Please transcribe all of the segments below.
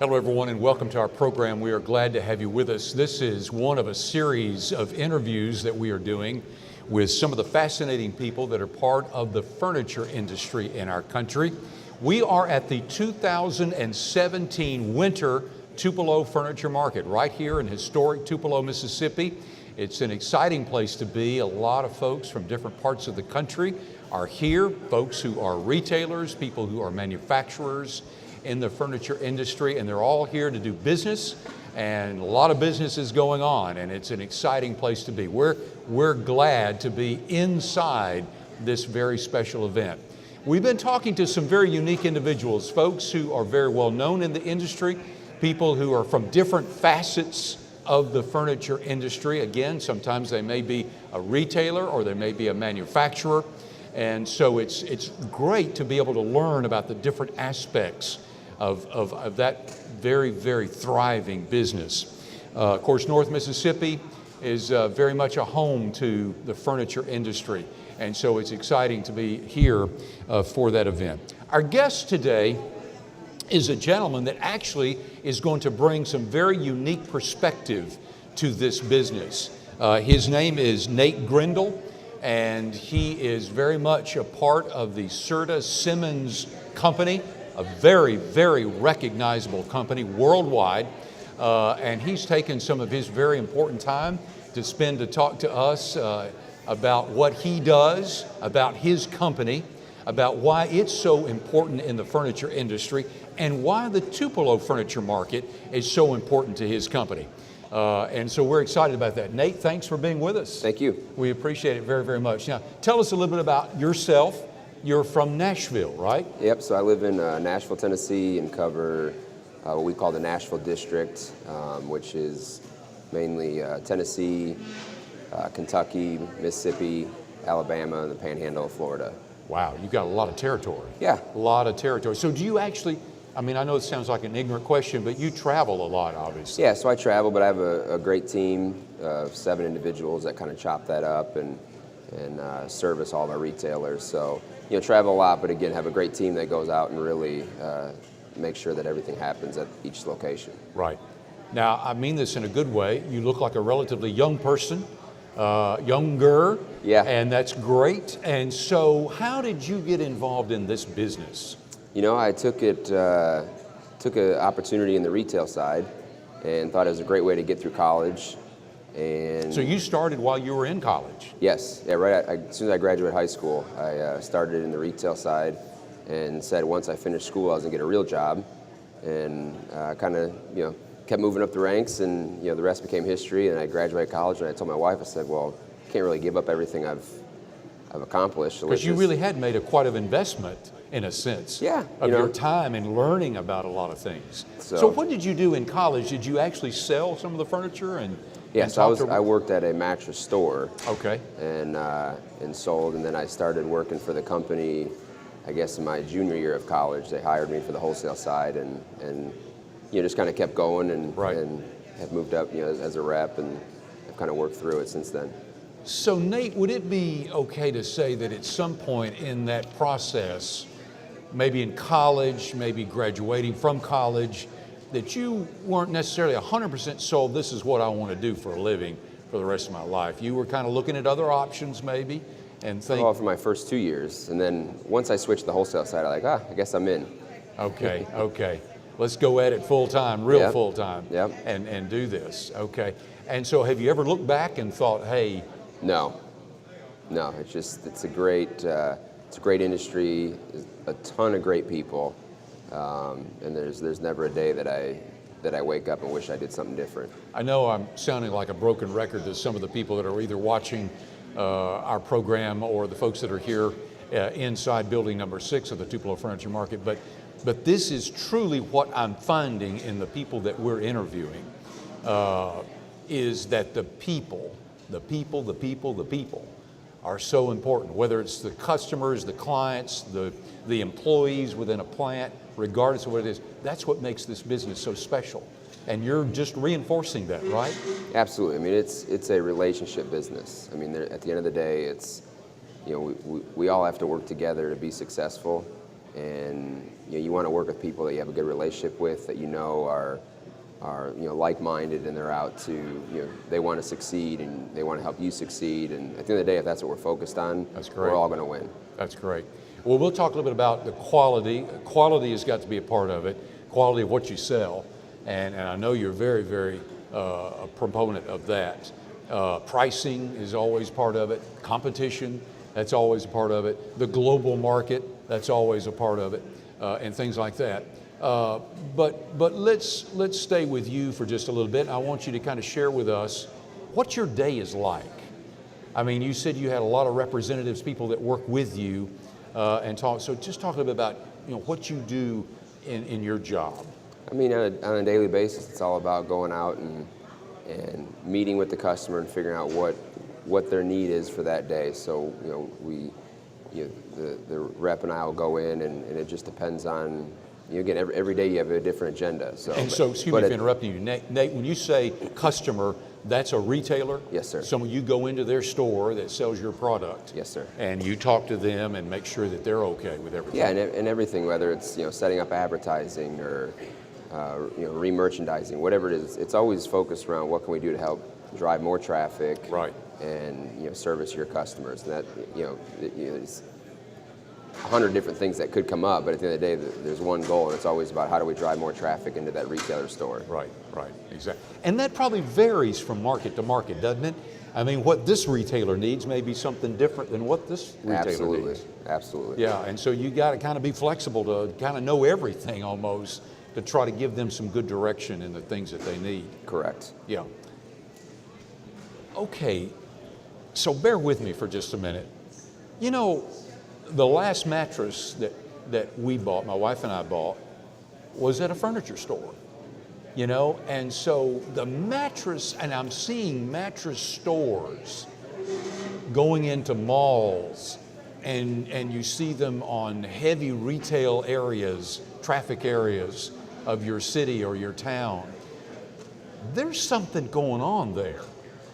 Hello everyone and welcome to our program. We are glad to have you with us. This is one of a series of interviews that we are doing with some of the fascinating people that are part of the furniture industry in our country. We are at the 2017 Winter Tupelo Furniture Market right here in historic Tupelo, Mississippi. It's an exciting place to be. A lot of folks from different parts of the country are here, folks who are retailers, people who are manufacturers in the furniture industry, and they're all here to do business, and a lot of business is going on, and it's an exciting place to be. We're glad to be inside this very special event. We've been talking to some very unique individuals, folks who are very well known in the industry, people who are from different facets of the furniture industry. Again, sometimes they may be a retailer or they may be a manufacturer, and so it's great to be able to learn about the different aspects of that very, very thriving business. Of course, North Mississippi is very much a home to the furniture industry, and so it's exciting to be here for that event. Our guest today is a gentleman that actually is going to bring some very unique perspective to this business. His name is Nate Grindle, and he is very much a part of the Serta Simmons company, a very, very recognizable company worldwide, and he's taken some of his very important time to spend to talk to us about what he does, about his company, about why it's so important in the furniture industry, and why the Tupelo furniture market is so important to his company. And so we're excited about that. Nate, thanks for being with us. Thank you. We appreciate it very, very much. Now, tell us a little bit about yourself. You're from Nashville, right? Yep, so I live in Nashville, Tennessee, and cover what we call the Nashville District, which is mainly Tennessee, Kentucky, Mississippi, Alabama, and the Panhandle of Florida. Wow, you've got a lot of territory. Yeah. A lot of territory. So do you actually, I mean, I know it sounds like an ignorant question, but you travel a lot, obviously. Yeah, so I travel, but I have a great team of 7 individuals that kind of chop that up and service all of our retailers. So, you know, travel a lot, but again, have a great team that goes out and really make sure that everything happens at each location. Right. Now, I mean this in a good way. You look like a relatively young person, younger, yeah, and that's great. And so how did you get involved in this business? You know, I took an opportunity in the retail side and thought it was a great way to get through college. And so you started while you were in college? Yes, yeah, as soon as I graduated high school, I started in the retail side and said once I finished school I was gonna get a real job, and kind of, you know, kept moving up the ranks, and you know, the rest became history. And I graduated college, and I told my wife, I said, well, I can't really give up everything I've accomplished. Because you really had made quite an investment, in a sense, yeah, of your time in learning about a lot of things. So what did you do in college? Did you actually sell some of the furniture? Yeah, so I worked at a mattress store. Okay. And sold, and then I started working for the company, I guess, in my junior year of college. They hired me for the wholesale side, and you know, just kind of kept going, and have moved up, you know, as a rep, and have kind of worked through it since then. So Nate, would it be okay to say that at some point in that process, maybe in college, maybe graduating from college, that you weren't necessarily 100% sold, this is what I want to do for a living for the rest of my life? You were kind of looking at other options maybe, and think... Well, for my first 2 years, and then once I switched to the wholesale side, I I guess I'm in. Okay, okay. Let's go at it full time, real full time, and do this, okay. And so have you ever looked back and thought, hey... No, it's a great industry, a ton of great people. And there's never a day that I wake up and wish I did something different. I know I'm sounding like a broken record to some of the people that are either watching our program or the folks that are here inside building number 6 of the Tupelo Furniture Market, but this is truly what I'm finding in the people that we're interviewing, is that the people are so important, whether it's the customers, the clients, the employees within a plant, regardless of what it is. That's what makes this business so special. And you're just reinforcing that, right? Absolutely. I mean, it's a relationship business. I mean, at the end of the day, it's, you know, we all have to work together to be successful. and you want to work with people that you have a good relationship with, that are like-minded, and they're out to, they want to succeed and they want to help you succeed. And at the end of the day, if that's what we're focused on, That's great. we're all going to win. That's great. Well, we'll talk a little bit about the quality. Quality has got to be a part of it, quality of what you sell. And I know you're very, very a proponent of that. Pricing is always part of it. Competition, that's always a part of it. The global market, that's always a part of it, and things like that. But let's stay with you for just a little bit. I want you to kind of share with us what your day is like. I mean, you said you had a lot of representatives, people that work with you, and talk. So just talk a little bit about what you do in your job. I mean, on a daily basis, it's all about going out and meeting with the customer and figuring out what their need is for that day. So the rep and I will go in, and it just depends on. Again, every day you have a different agenda. So, excuse me for interrupting you, Nate. When you say customer, that's a retailer? Yes, sir. So when you go into their store that sells your product? Yes, sir. And you talk to them and make sure that they're okay with everything? Yeah, and everything, whether it's setting up advertising or re-merchandising, whatever it is, it's always focused around what can we do to help drive more traffic, right, and service your customers. And that it's 100 different things that could come up, but at the end of the day, there's one goal, and it's always about how do we drive more traffic into that retailer store. Right, exactly. And that probably varies from market to market, doesn't it? I mean, what this retailer needs may be something different than what this retailer needs. Absolutely. Yeah, and so you got to kind of be flexible to kind of know everything almost to try to give them some good direction in the things that they need. Correct. Yeah. Okay, so bear with me for just a minute. The last mattress that we bought, my wife and I bought, was at a furniture store, and so the mattress, and I'm seeing mattress stores going into malls, and you see them on heavy retail areas, traffic areas of your city or your town. There's something going on there.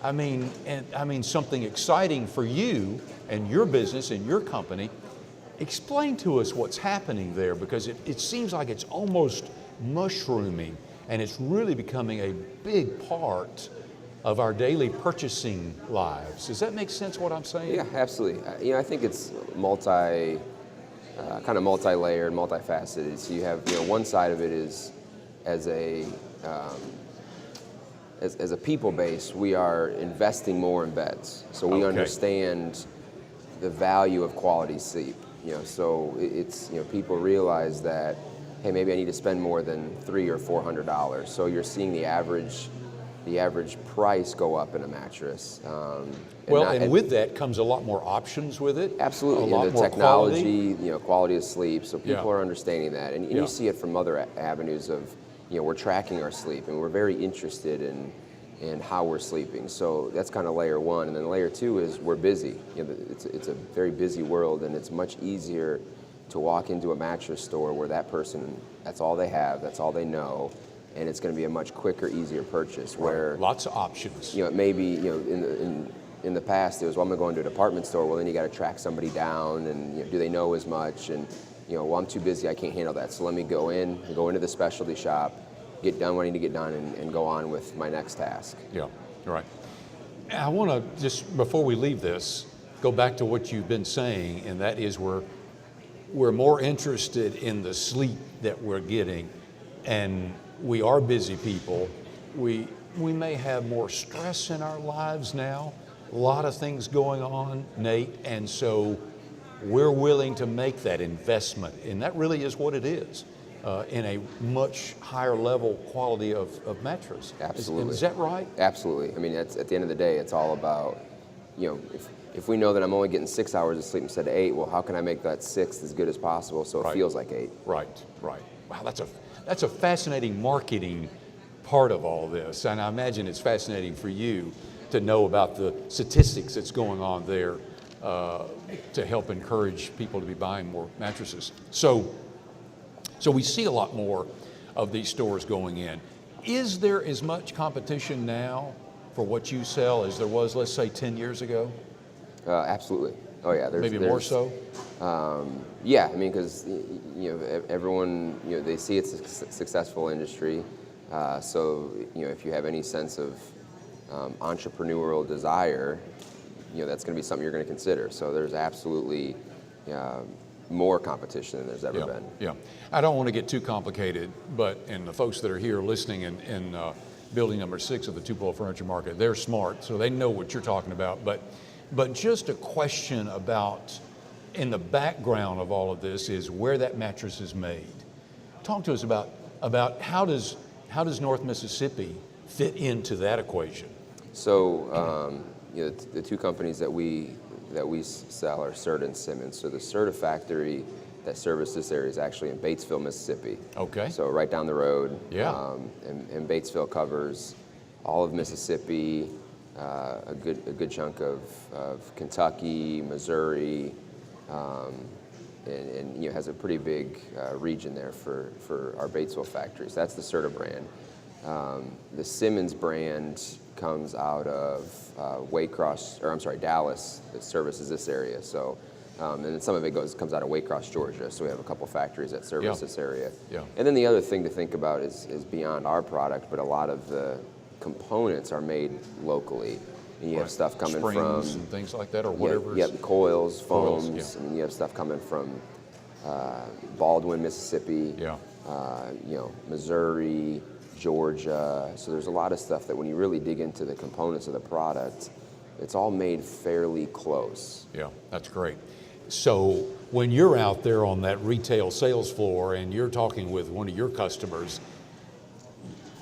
I mean, something exciting for you and your business and your company. Explain to us what's happening there, because it seems like it's almost mushrooming, and it's really becoming a big part of our daily purchasing lives. Does that make sense what I'm saying? Yeah, absolutely. I think it's multi-layered, multifaceted. So you have, one side of it is as a people base, we are investing more in beds. So we understand the value of quality sleep. So it's, people realize that, hey, maybe I need to spend more than $300 or $400. So you're seeing the average price go up in a mattress. And with that comes a lot more options with it. Absolutely. A lot the more technology, quality. Quality of sleep. So people are understanding that. And you see it from other avenues of, we're tracking our sleep, and we're very interested in how we're sleeping. So that's kind of layer one. And then layer two is we're busy. It's a very busy world, and it's much easier to walk into a mattress store where that person, that's all they have, that's all they know, and it's going to be a much quicker, easier purchase. Where lots of options. It may be, in the past it was, well, I'm going to go into a department store. Well, then you got to track somebody down, and do they know as much? And well, I'm too busy, I can't handle that. So let me go into the specialty shop, get done what I need to get done, and go on with my next task. Yeah, right. I want to just, before we leave this, go back to what you've been saying, and that is we're more interested in the sleep that we're getting, and we are busy people. We may have more stress in our lives now, a lot of things going on, Nate, and so we're willing to make that investment, and that really is what it is. In a much higher level quality of mattress. Absolutely. Is that right? Absolutely. I mean, at the end of the day, it's all about, if we know that I'm only getting 6 hours of sleep instead of 8, well, how can I make that 6th as good as possible so it feels like 8? Right. Wow, that's a fascinating marketing part of all this, and I imagine it's fascinating for you to know about the statistics that's going on there to help encourage people to be buying more mattresses. So we see a lot more of these stores going in. Is there as much competition now for what you sell as there was, let's say, 10 years ago? Absolutely. Oh yeah, Maybe more so? Yeah, I mean, because everyone, they see it's a successful industry. So if you have any sense of entrepreneurial desire, that's going to be something you're going to consider. So there's absolutely more competition than there's ever been. Yeah, I don't want to get too complicated, and the folks that are here listening in building number 6 of the Tupelo Furniture Market, they're smart, so they know what you're talking about. But just a question about, in the background of all of this, is where that mattress is made. Talk to us about how does North Mississippi fit into that equation? So the two companies that we sell are Serta and Simmons. So the Serta factory that services this area is actually in Batesville, Mississippi. Okay. So right down the road. Yeah. And Batesville covers all of Mississippi, a good chunk of Kentucky, Missouri, and has a pretty big region there for our Batesville factories. That's the Serta brand. The Simmons brand comes out of Dallas. That services this area. So, and then some of it comes out of Waycross, Georgia. So we have a couple factories that service this area. Yeah. And then the other thing to think about is beyond our product, but a lot of the components are made locally. And you have stuff coming Springs from and things like that, or whatever. Yeah, coils, foams. Yeah. And you have stuff coming from Baldwin, Mississippi. Yeah. Missouri, Georgia. So there's a lot of stuff that when you really dig into the components of the product, it's all made fairly close. Yeah, that's great. So when you're out there on that retail sales floor and you're talking with one of your customers,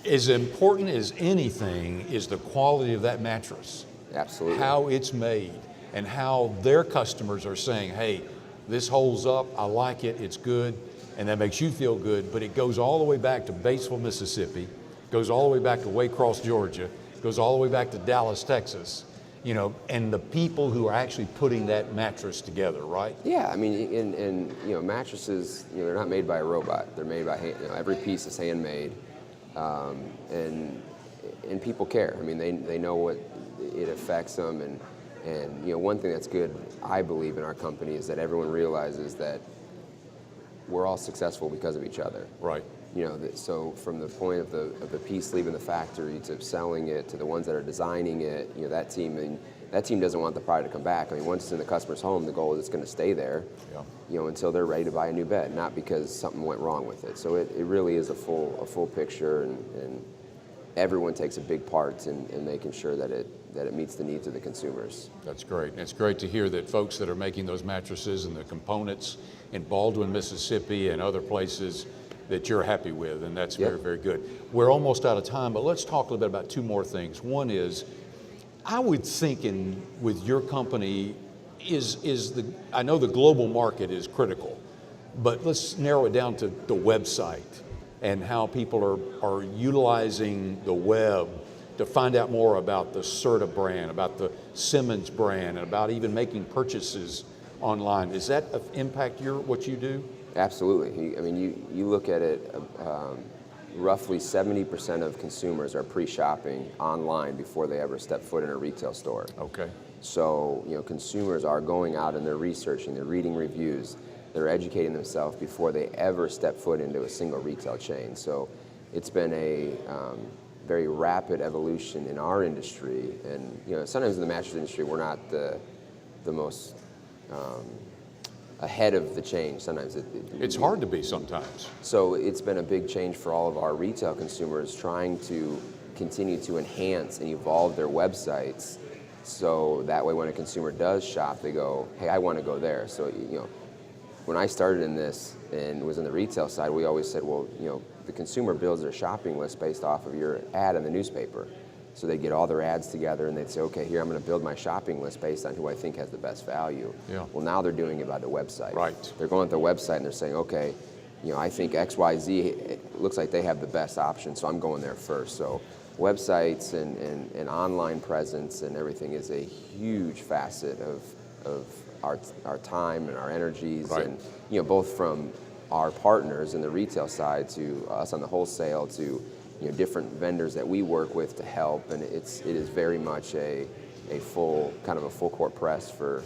as important as anything is the quality of that mattress. Absolutely. How it's made and how their customers are saying, hey, this holds up, I like it, it's good, and that makes you feel good. But it goes all the way back to Batesville, Mississippi, goes all the way back to Waycross, Georgia, goes all the way back to Dallas, Texas, and the people who are actually putting that mattress together, right? Yeah, I mean, and mattresses, they're not made by a robot. They're made by hand. Every piece is handmade, and people care. I mean, they know what it affects them, and one thing that's good, I believe, in our company is that everyone realizes that we're all successful because of each other. Right. So from the point of the piece leaving the factory to selling it to the ones that are designing it, that team doesn't want the product to come back. I mean, once it's in the customer's home, the goal is it's going to stay there, until they're ready to buy a new bed, not because something went wrong with it. So it really is a full picture, and everyone takes a big part in making sure that it meets the needs of the consumers. That's great. And it's great to hear that folks that are making those mattresses and the components in Baldwin, Mississippi, and other places that you're happy with, and that's very, very good. We're almost out of time, but let's talk a little bit about two more things. One is, I would think with your company, I know the global market is critical, but let's narrow it down to the website and how people are utilizing the web to find out more about the Serta brand, about the Simmons brand, and about even making purchases online. Does that impact what you do? Absolutely. I mean, you look at it, roughly 70% of consumers are pre-shopping online before they ever step foot in a retail store. Okay. So, consumers are going out and they're researching, they're reading reviews, they're educating themselves before they ever step foot into a single retail chain. So it's been a very rapid evolution in our industry. And, sometimes in the mattress industry, we're not the most ahead of the change. Sometimes it's hard to be sometimes. So it's been a big change for all of our retail consumers trying to continue to enhance and evolve their websites, so that way when a consumer does shop, they go, hey, I want to go there. So when I started in this and was in the retail side, we always said, well, the consumer builds their shopping list based off of your ad in the newspaper. So they'd get all their ads together and they'd say, okay, here I'm going to build my shopping list based on who I think has the best value. Yeah. Well, now they're doing it by the website. Right. They're going to the website and they're saying, okay, I think XYZ, it looks like they have the best option, so I'm going there first. So websites and online presence and everything is a huge facet of our time and our energies. Right. And both from our partners in the retail side to us on the wholesale to different vendors that we work with to help, and it is very much a full court press for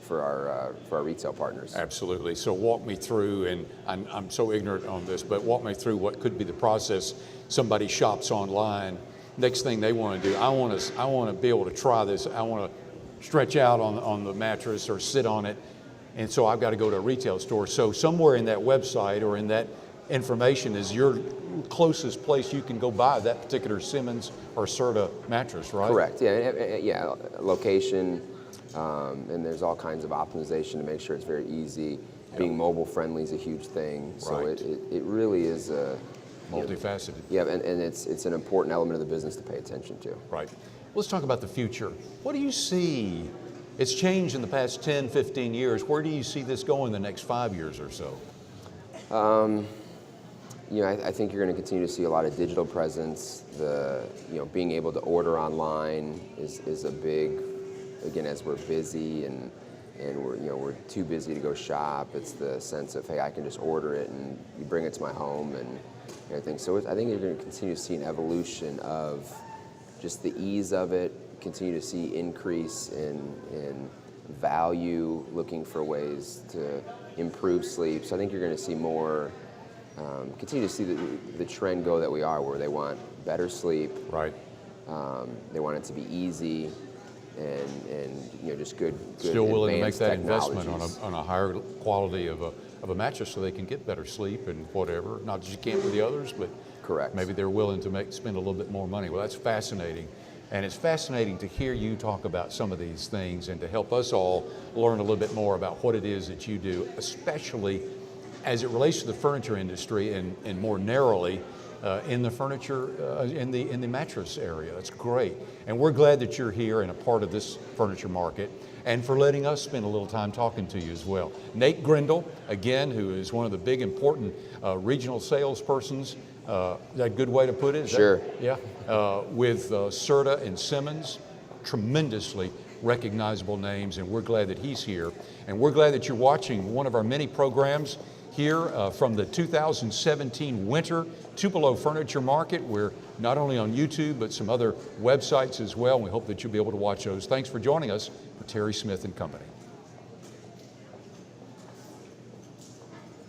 for our retail partners. Absolutely. So walk me through, and I'm so ignorant on this, but walk me through what could be the process. Somebody shops online. Next thing they want to do, I want to be able to try this. I want to stretch out on the mattress or sit on it, and so I've got to go to a retail store. So somewhere in that website or in that information is your closest place you can go buy that particular Simmons or Serta mattress, right? Correct. Yeah. Location, and there's all kinds of optimization to make sure it's very easy. Yep. Being mobile friendly is a huge thing. So right. it really is multifaceted. And it's an important element of the business to pay attention to. Right. Let's talk about the future. What do you see? It's changed in the past 10, 15 years. Where do you see this going the next 5 years or so? I think you're going to continue to see a lot of digital presence. Being able to order online is a big, again, as we're busy and we're too busy to go shop. It's the sense of, hey, I can just order it and you bring it to my home and everything. So I think you're going to continue to see an evolution of just the ease of it. Continue to see increase in value, looking for ways to improve sleep. So I think you're going to see more. Continue to see the trend go that we are, where they want better sleep. Right. They want it to be easy and just good. Still willing to make that technologies. investment on a higher quality of a mattress so they can get better sleep and whatever. Not that you can't with the others, but correct. Maybe they're willing to spend a little bit more money. Well, that's fascinating. And it's fascinating to hear you talk about some of these things and to help us all learn a little bit more about what it is that you do, especially as it relates to the furniture industry and more narrowly in the furniture, in the mattress area. That's great. And we're glad that you're here and a part of this furniture market and for letting us spend a little time talking to you as well. Nate Grindle, again, who is one of the big important regional salespersons. Is that a good way to put it? Sure. With Serta and Simmons, tremendously recognizable names, and we're glad that he's here. And we're glad that you're watching one of our many programs here from the 2017 Winter Tupelo Furniture Market. We're not only on YouTube, but some other websites as well, and we hope that you'll be able to watch those. Thanks for joining us for Terry Smith and Company.